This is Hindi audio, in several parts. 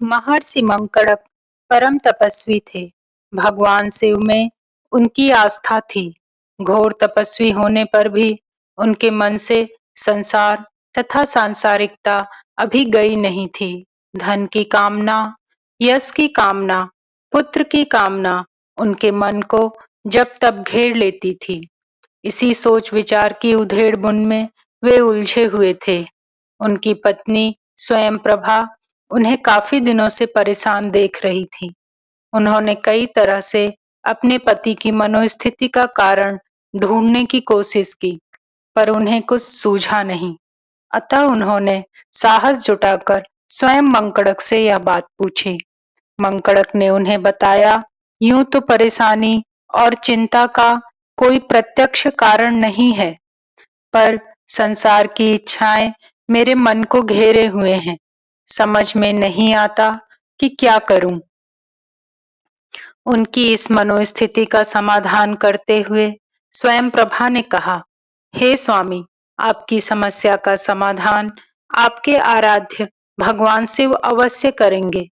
महर्षि मंकड़क परम तपस्वी थे। भगवान शिव में उनकी आस्था थी। घोर तपस्वी होने पर भी उनके मन से संसार तथा सांसारिकता अभी गई नहीं थी। धन की कामना, यश की कामना, पुत्र की कामना उनके मन को जब तब घेर लेती थी। इसी सोच विचार की उधेड़ बुन में वे उलझे हुए थे। उनकी पत्नी स्वयं प्रभा उन्हें काफी दिनों से परेशान देख रही थी। उन्होंने कई तरह से अपने पति की मनोस्थिति का कारण ढूंढने की कोशिश की, पर उन्हें कुछ सूझा नहीं। अतः उन्होंने साहस जुटाकर स्वयं मंकड़क से यह बात पूछी। मंकड़क ने उन्हें बताया, यूं तो परेशानी और चिंता का कोई प्रत्यक्ष कारण नहीं है, पर संसार की इच्छाएं मेरे मन को घेरे हुए हैं। समझ में नहीं आता कि क्या करूं। उनकी इस मनोस्थिति का समाधान करते हुए स्वयं प्रभा ने कहा, हे स्वामी, आपकी समस्या का समाधान आपके आराध्य भगवान शिव अवश्य करेंगे।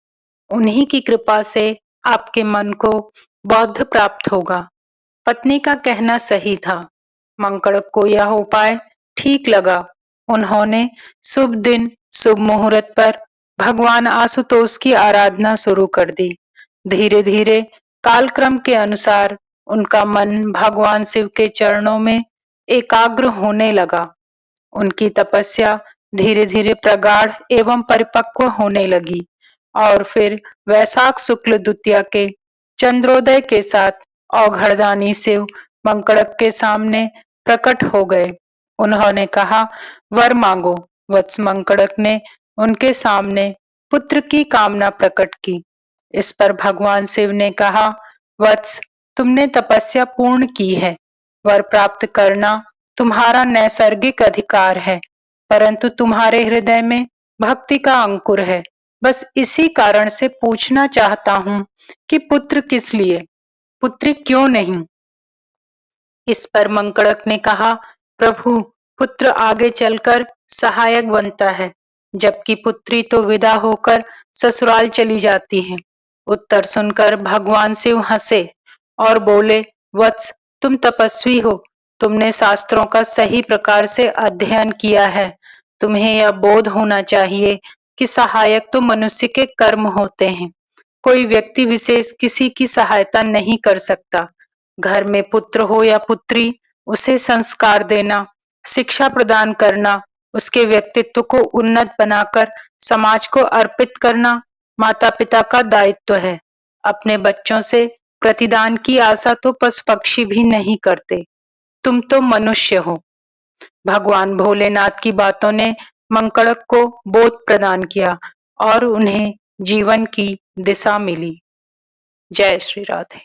उन्हीं की कृपा से आपके मन को बौद्ध प्राप्त होगा। पत्नी का कहना सही था। मंकड़क को यह उपाय ठीक लगा। उन्होंने शुभ दिन शुभ मुहूर्त पर भगवान आशुतोष की आराधना शुरू कर दी। धीरे धीरे कालक्रम के अनुसार उनका मन भगवान शिव के चरणों में एकाग्र होने लगा। उनकी तपस्या धीरे धीरे प्रगाढ़ एवं परिपक्व होने लगी और फिर वैशाख शुक्ल द्वितीया के चंद्रोदय के साथ औघड़दानी शिव मंकड़क के सामने प्रकट हो गए। उन्होंने कहा, वर मांगो। वत्स मंकड़क ने उनके सामने पुत्र की कामना प्रकट की। इस पर भगवान शिव ने कहा, वत्स, तुमने तपस्या पूर्ण की है। वर प्राप्त करना तुम्हारा नैसर्गिक अधिकार है, परंतु तुम्हारे हृदय में भक्ति का अंकुर है। बस इसी कारण से पूछना चाहता हूं कि पुत्र किस लिए, पुत्री क्यों नहीं। इस पर मंकड़क ने कहा, प्रभु, पुत्र आगे चलकर सहायक बनता है, जबकि पुत्री तो विदा होकर ससुराल चली जाती है। उत्तर सुनकर भगवान शिव हंसे और बोले, वत्स, तुम तपस्वी हो। तुमने शास्त्रों का सही प्रकार से अध्ययन किया है। तुम्हें यह बोध होना चाहिए कि सहायक तो मनुष्य के कर्म होते हैं। कोई व्यक्ति विशेष किसी की सहायता नहीं कर सकता। घर में पुत्र हो या पुत्री, उसे संस्कार देना, शिक्षा प्रदान करना, उसके व्यक्तित्व को उन्नत बनाकर समाज को अर्पित करना माता पिता का दायित्व है। अपने बच्चों से प्रतिदान की आशा तो पशु पक्षी भी नहीं करते। तुम तो मनुष्य हो। भगवान भोलेनाथ की बातों ने मंकड़क को बोध प्रदान किया और उन्हें जीवन की दिशा मिली। जय श्री राधे।